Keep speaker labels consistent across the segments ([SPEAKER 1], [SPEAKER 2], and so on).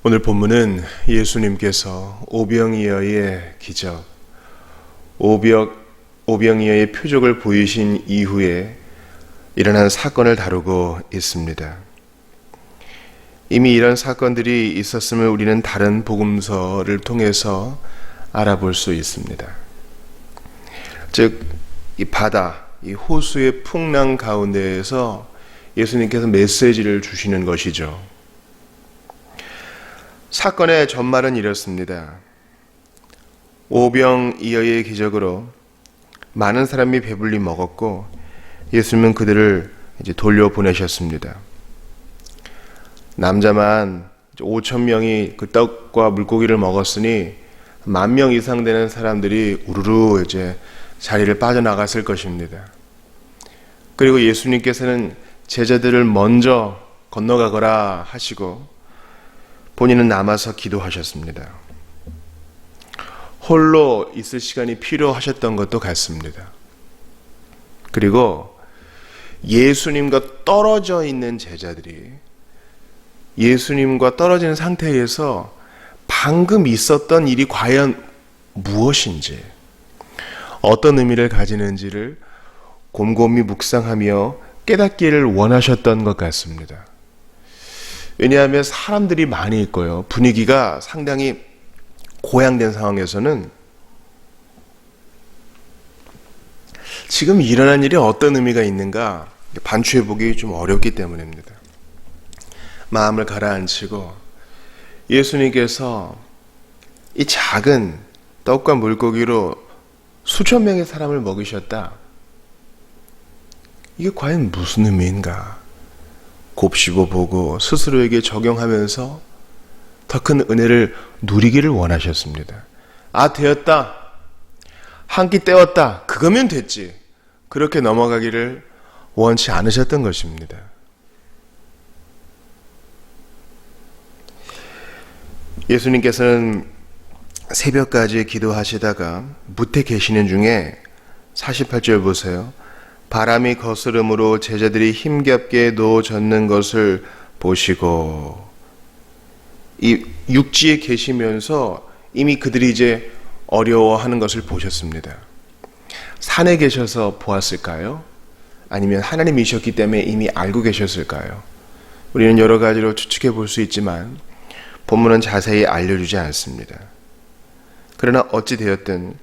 [SPEAKER 1] 오늘 본문은 예수님께서 오병이어의 기적, 오병이어의 표적을 보이신 이후에 일어난 사건을 다루고 있습니다. 이미 이런 사건들이 있었음을 우리는 다른 복음서를 통해서 알아볼 수 있습니다. 즉, 이 바다, 이 호수의 풍랑 가운데에서 예수님께서 메시지를 주시는 것이죠. 사건의 전말은 이렇습니다. 오병이어의 기적으로 많은 사람이 배불리 먹었고 예수님은 그들을 이제 돌려보내셨습니다. 남자만 5,000명이 그 떡과 물고기를 먹었으니 10,000명 이상 되는 사람들이 우르르 이제 자리를 빠져나갔을 것입니다. 그리고 예수님께서는 제자들을 먼저 건너가거라 하시고 본인은 남아서 기도하셨습니다. 홀로 있을 시간이 필요하셨던 것도 같습니다. 그리고 예수님과 떨어져 있는 제자들이 예수님과 떨어진 상태에서 방금 있었던 일이 과연 무엇인지, 어떤 의미를 가지는지를 곰곰이 묵상하며 깨닫기를 원하셨던 것 같습니다. 왜냐하면 사람들이 많이 있고요. 분위기가 상당히 고양된 상황에서는 지금 일어난 일이 어떤 의미가 있는가 반추해보기 좀 어렵기 때문입니다. 마음을 가라앉히고 예수님께서 이 작은 떡과 물고기로 수천 명의 사람을 먹이셨다. 이게 과연 무슨 의미인가? 곱씹어 보고 스스로에게 적용하면서 더 큰 은혜를 누리기를 원하셨습니다. 아, 되었다. 한 끼 때웠다. 그거면 됐지. 그렇게 넘어가기를 원치 않으셨던 것입니다. 예수님께서는 새벽까지 기도하시다가 무태 계시는 중에 48절 보세요. 바람이 거스름으로 제자들이 힘겹게 놓아졌는 것을 보시고, 이 육지에 계시면서 이미 그들이 이제 어려워하는 것을 보셨습니다. 산에 계셔서 보았을까요? 아니면 하나님이셨기 때문에 이미 알고 계셨을까요? 우리는 여러 가지로 추측해 볼 수 있지만 본문은 자세히 알려주지 않습니다. 그러나 어찌 되었든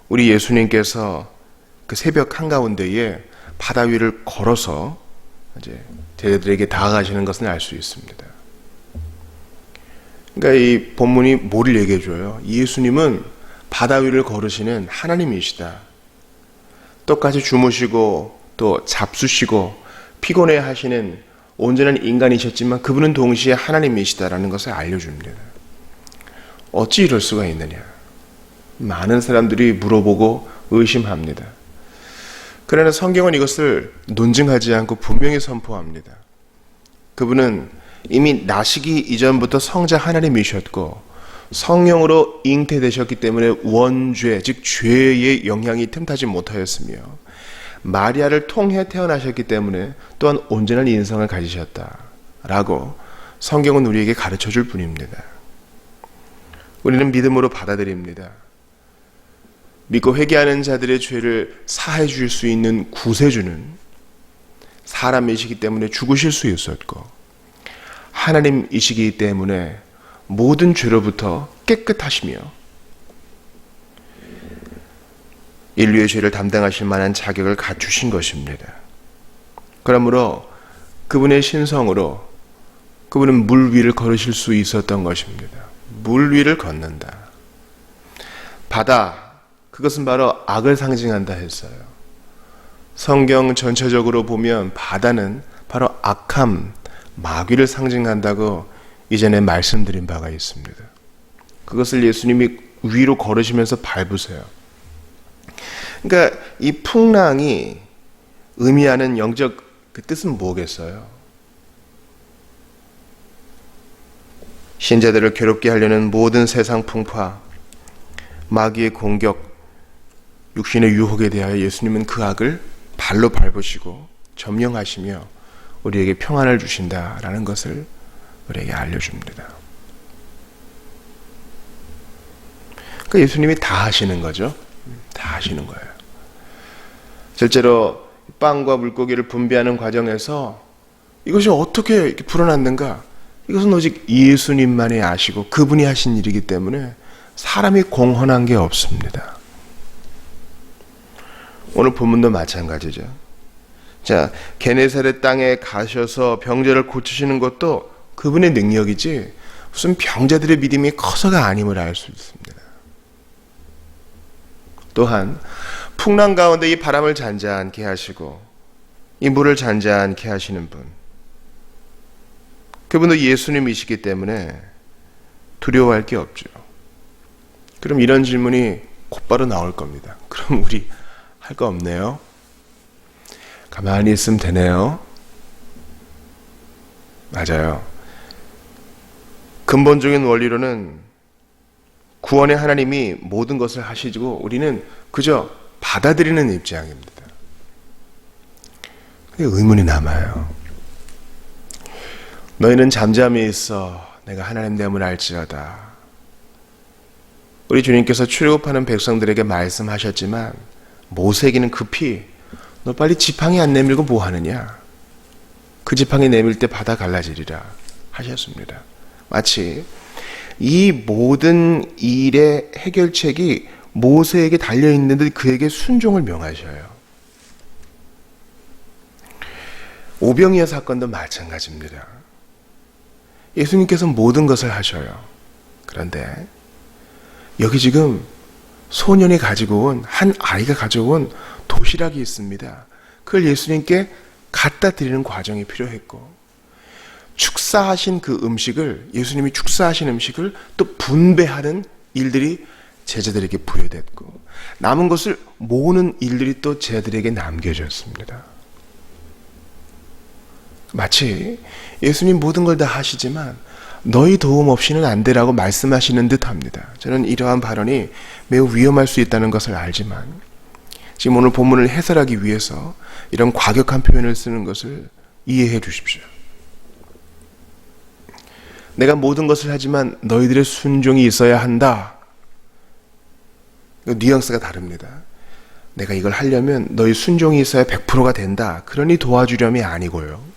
[SPEAKER 1] 우리 예수님께서 그 새벽 한가운데에 바다 위를 걸어서 이제 제자들에게 다가가시는 것을 알 수 있습니다. 그러니까 이 본문이 뭐를 얘기해 줘요? 예수님은 바다 위를 걸으시는 하나님이시다. 똑같이 주무시고 또 잡수시고 피곤해 하시는 온전한 인간이셨지만 그분은 동시에 하나님이시다라는 것을 알려줍니다. 어찌 이럴 수가 있느냐? 많은 사람들이 물어보고 의심합니다. 그러나 성경은 이것을 논증하지 않고 분명히 선포합니다. 그분은 이미 나시기 이전부터 성자 하나님이셨고 성령으로 잉태되셨기 때문에 원죄, 즉 죄의 영향이 틈타지 못하였으며 마리아를 통해 태어나셨기 때문에 또한 온전한 인성을 가지셨다라고 성경은 우리에게 가르쳐줄 뿐입니다. 우리는 믿음으로 받아들입니다. 믿고 회개하는 자들의 죄를 사해 주실 수 있는 구세주는 사람이시기 때문에 죽으실 수 있었고 하나님이시기 때문에 모든 죄로부터 깨끗하시며 인류의 죄를 담당하실 만한 자격을 갖추신 것입니다. 그러므로 그분의 신성으로 그분은 물 위를 걸으실 수 있었던 것입니다. 물 위를 걷는다. 바다, 그것은 바로 악을 상징한다 했어요. 성경 전체적으로 보면 바다는 바로 악함, 마귀를 상징한다고 이전에 말씀드린 바가 있습니다. 그것을 예수님이 위로 걸으시면서 밟으세요. 그러니까 이 풍랑이 의미하는 영적 그 뜻은 뭐겠어요? 신자들을 괴롭게 하려는 모든 세상 풍파, 마귀의 공격, 육신의 유혹에 대하여 예수님은 그 악을 발로 밟으시고 점령하시며 우리에게 평안을 주신다라는 것을 우리에게 알려줍니다. 그러니까 예수님이 다 하시는 거죠. 다 하시는 거예요. 실제로 빵과 물고기를 분배하는 과정에서 이것이 어떻게 이렇게 불어났는가? 이것은 오직 예수님만이 아시고 그분이 하신 일이기 때문에 사람이 공헌한 게 없습니다. 오늘 본문도 마찬가지죠. 자, 게네사렛 땅에 가셔서 병자를 고치시는 것도 그분의 능력이지 무슨 병자들의 믿음이 커서가 아님을 알 수 있습니다. 또한 풍랑 가운데 이 바람을 잔잔케 하시고 이 물을 잔잔케 하시는 분, 그분도 예수님이시기 때문에 두려워할 게 없죠. 그럼 이런 질문이 곧바로 나올 겁니다. 그럼 우리 할 거 없네요? 가만히 있으면 되네요? 맞아요. 근본적인 원리로는 구원의 하나님이 모든 것을 하시고 우리는 그저 받아들이는 입장입니다. 근데 의문이 남아요. 너희는 잠잠히 있어 내가 하나님 됨을 알지어다. 우리 주님께서 출애굽하는 백성들에게 말씀하셨지만 모세에게는 급히 너 빨리 지팡이 안 내밀고 뭐 하느냐? 그 지팡이 내밀 때 바다 갈라지리라 하셨습니다. 마치 이 모든 일의 해결책이 모세에게 달려있는데 그에게 순종을 명하셔요. 오병이어 사건도 마찬가지입니다. 예수님께서 모든 것을 하셔요. 그런데 여기 지금 소년이 가지고 온, 한 아이가 가져온 도시락이 있습니다. 그걸 예수님께 갖다 드리는 과정이 필요했고, 축사하신 그 음식을, 예수님이 축사하신 음식을 또 분배하는 일들이 제자들에게 부여됐고, 남은 것을 모으는 일들이 또 제자들에게 남겨졌습니다. 마치 예수님 모든 걸 다 하시지만 너희 도움 없이는 안 되라고 말씀하시는 듯 합니다. 저는 이러한 발언이 매우 위험할 수 있다는 것을 알지만 지금 오늘 본문을 해설하기 위해서 이런 과격한 표현을 쓰는 것을 이해해 주십시오. 내가 모든 것을 하지만 너희들의 순종이 있어야 한다. 뉘앙스가 다릅니다. 내가 이걸 하려면 너희 순종이 있어야 100%가 된다. 그러니 도와주렴이 아니고요.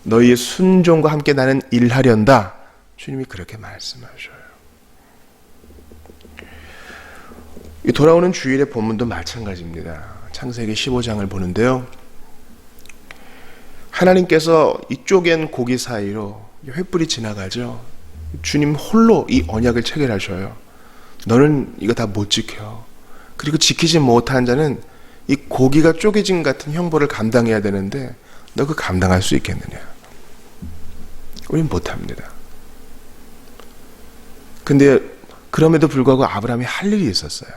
[SPEAKER 1] 너희의 순종과 함께 나는 일하련다. 주님이 그렇게 말씀하셔요. 이 돌아오는 주일의 본문도 마찬가지입니다. 창세기 15장을 보는데요. 하나님께서 이 쪼갠 고기 사이로 횃불이 지나가죠. 주님 홀로 이 언약을 체결하셔요. 너는 이거 다 못 지켜. 그리고 지키지 못한 자는 이 고기가 쪼개진 같은 형벌을 감당해야 되는데 너 그 감당할 수 있겠느냐? 우린 못합니다. 근데 그럼에도 불구하고 아브라함이 할 일이 있었어요.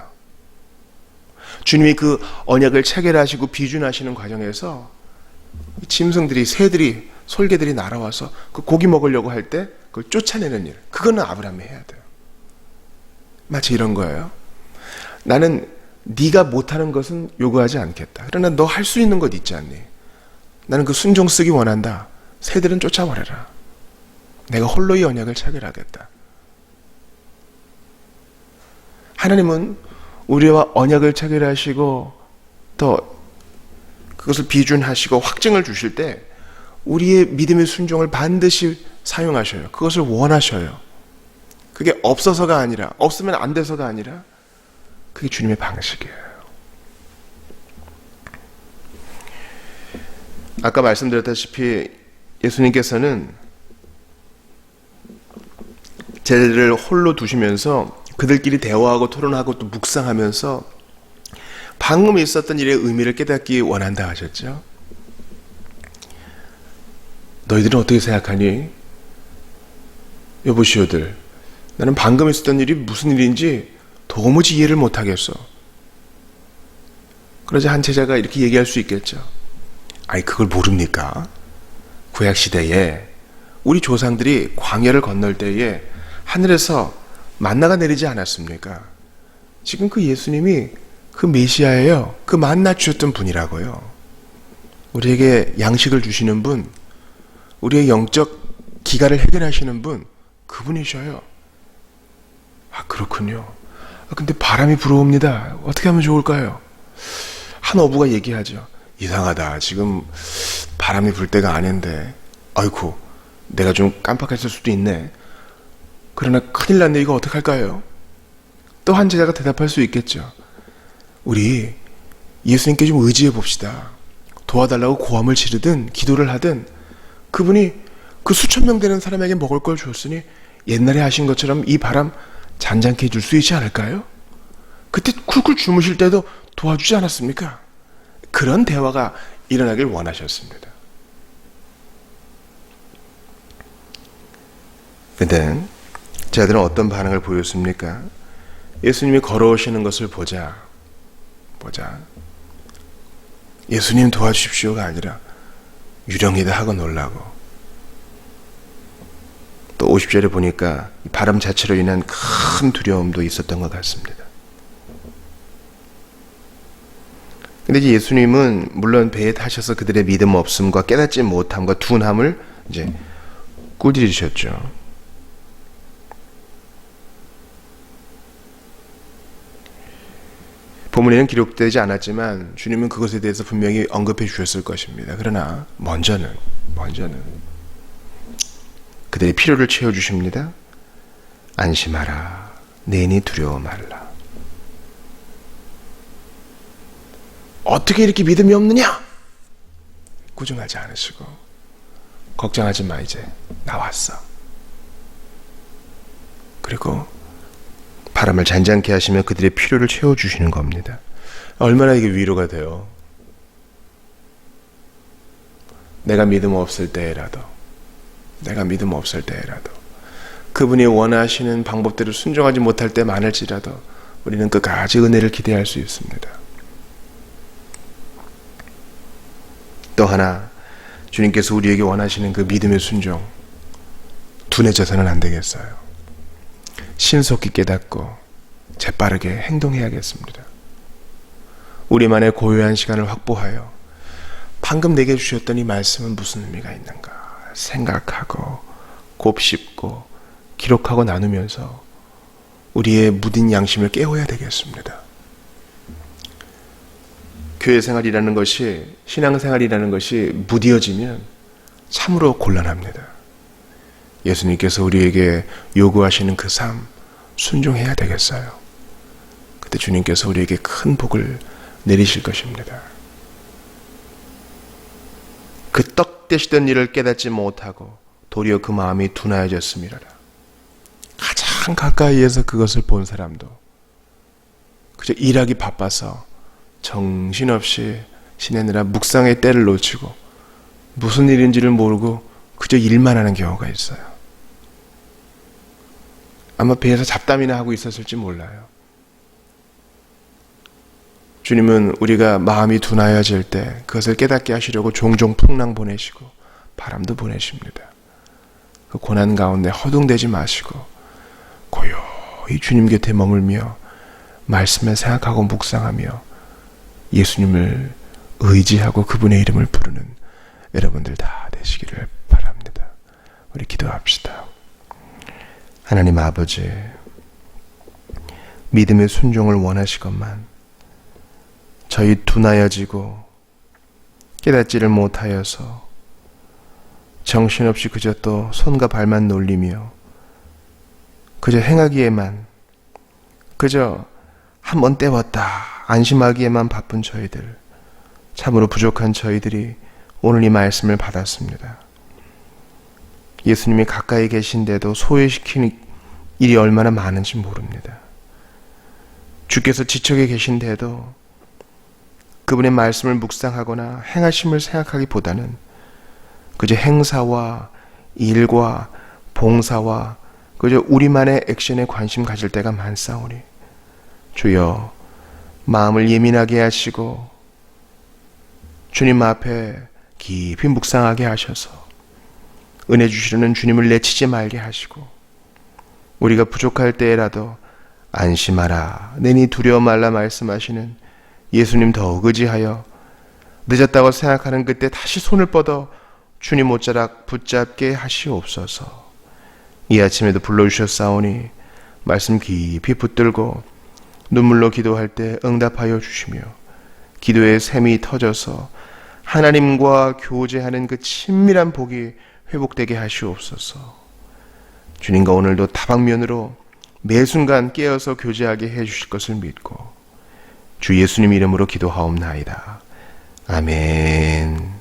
[SPEAKER 1] 주님이 그 언약을 체결하시고 비준하시는 과정에서 짐승들이, 새들이, 솔개들이 날아와서 그 고기 먹으려고 할 때 그걸 쫓아내는 일, 그거는 아브라함이 해야 돼요. 마치 이런 거예요. 나는 네가 못하는 것은 요구하지 않겠다. 그러나 너 할 수 있는 것 있지 않니? 나는 그 순종 쓰기 원한다. 새들은 쫓아버려라. 내가 홀로 이 언약을 체결하겠다. 하나님은 우리와 언약을 체결하시고 또 그것을 비준하시고 확증을 주실 때 우리의 믿음의 순종을 반드시 사용하셔요. 그것을 원하셔요. 그게 없어서가 아니라, 없으면 안 돼서가 아니라 그게 주님의 방식이에요. 아까 말씀드렸다시피 예수님께서는 제자들을 홀로 두시면서 그들끼리 대화하고 토론하고 또 묵상하면서 방금 있었던 일의 의미를 깨닫기 원한다 하셨죠. 너희들은 어떻게 생각하니? 여보시오들, 나는 방금 있었던 일이 무슨 일인지 도무지 이해를 못하겠어. 그러자 한 제자가 이렇게 얘기할 수 있겠죠. 아니 그걸 모릅니까? 구약시대에 우리 조상들이 광야를 건널 때에 하늘에서 만나가 내리지 않았습니까? 지금 그 예수님이 그 메시아예요. 그 만나 주셨던 분이라고요. 우리에게 양식을 주시는 분, 우리의 영적 기가를 해결하시는 분, 그분이셔요. 그렇군요. 근데 바람이 불어옵니다. 어떻게 하면 좋을까요? 한 어부가 얘기하죠. 이상하다. 지금 바람이 불 때가 아닌데. 아이고, 내가 좀 깜빡했을 수도 있네. 그러나 큰일 났네. 이거 어떡할까요? 또 한 제자가 대답할 수 있겠죠. 우리 예수님께 좀 의지해 봅시다. 도와달라고 고함을 지르든 기도를 하든 그분이 그 수천 명 되는 사람에게 먹을 걸 줬으니 옛날에 하신 것처럼 이 바람 잔잔케 해줄 수 있지 않을까요? 그때 쿨쿨 주무실 때도 도와주지 않았습니까? 그런 대화가 일어나길 원하셨습니다. 근데 제자들은 어떤 반응을 보였습니까? 예수님이 걸어오시는 것을 보자. 예수님 도와주십시오가 아니라 유령이다 하고 놀라고. 또 50절에 보니까 바람 자체로 인한 큰 두려움도 있었던 것 같습니다. 근데 이제 예수님은 물론 배에 타셔서 그들의 믿음 없음과 깨닫지 못함과 둔함을 이제 꾸짖으셨죠. 본문에는 기록되지 않았지만 주님은 그것에 대해서 분명히 언급해 주셨을 것입니다. 그러나 먼저는 그들의 필요를 채워주십니다. 안심하라. 내니 두려워 말라. 어떻게 이렇게 믿음이 없느냐? 꾸중하지 않으시고 걱정하지 마. 이제 나왔어. 그리고 바람을 잔잔케 하시며 그들의 필요를 채워주시는 겁니다. 얼마나 이게 위로가 돼요. 내가 믿음 없을 때라도 그분이 원하시는 방법대로 순종하지 못할 때 많을지라도 우리는 끝까지 은혜를 기대할 수 있습니다. 또 하나, 주님께서 우리에게 원하시는 그 믿음의 순종, 둔해져서는 안 되겠어요. 신속히 깨닫고 재빠르게 행동해야겠습니다. 우리만의 고요한 시간을 확보하여 방금 내게 주셨던 이 말씀은 무슨 의미가 있는가 생각하고 곱씹고 기록하고 나누면서 우리의 무딘 양심을 깨워야 되겠습니다. 교회 생활이라는 것이, 신앙생활이라는 것이 무뎌지면 참으로 곤란합니다. 예수님께서 우리에게 요구하시는 그 삶 순종해야 되겠어요. 그때 주님께서 우리에게 큰 복을 내리실 것입니다. 그 떡 되시던 일을 깨닫지 못하고 도리어 그 마음이 둔하여졌음이라라. 가장 가까이에서 그것을 본 사람도 그저 일하기 바빠서 정신없이 지내느라 묵상의 때를 놓치고 무슨 일인지를 모르고 그저 일만 하는 경우가 있어요. 아마 배에서 잡담이나 하고 있었을지 몰라요. 주님은 우리가 마음이 둔하여질 때 그것을 깨닫게 하시려고 종종 풍랑 보내시고 바람도 보내십니다. 그 고난 가운데 허둥대지 마시고 고요히 주님 곁에 머물며 말씀을 생각하고 묵상하며 예수님을 의지하고 그분의 이름을 부르는 여러분들 다 되시기를 바랍니다. 우리 기도합시다. 하나님 아버지, 믿음의 순종을 원하시건만 저희 둔하여지고 깨닫지를 못하여서 정신없이 그저 또 손과 발만 놀리며 그저 행하기에만, 그저 한번 때웠다 안심하기에만 바쁜 저희들, 참으로 부족한 저희들이 오늘 이 말씀을 받았습니다. 예수님이 가까이 계신데도 소외시키는 일이 얼마나 많은지 모릅니다. 주께서 지척에 계신데도 그분의 말씀을 묵상하거나 행하심을 생각하기보다는 그저 행사와 일과 봉사와 그저 우리만의 액션에 관심 가질 때가 많사오니 주여 마음을 예민하게 하시고 주님 앞에 깊이 묵상하게 하셔서 은혜 주시려는 주님을 내치지 말게 하시고 우리가 부족할 때라도 안심하라 내니 두려워 말라 말씀하시는 예수님 더욱 의지하여 늦었다고 생각하는 그때 다시 손을 뻗어 주님 옷자락 붙잡게 하시옵소서. 이 아침에도 불러주셨사오니 말씀 깊이 붙들고 눈물로 기도할 때 응답하여 주시며 기도의 샘이 터져서 하나님과 교제하는 그 친밀한 복이 회복되게 하시옵소서. 주님과 오늘도 다방면으로 매 순간 깨어서 교제하게 해주실 것을 믿고 주 예수님 이름으로 기도하옵나이다. 아멘.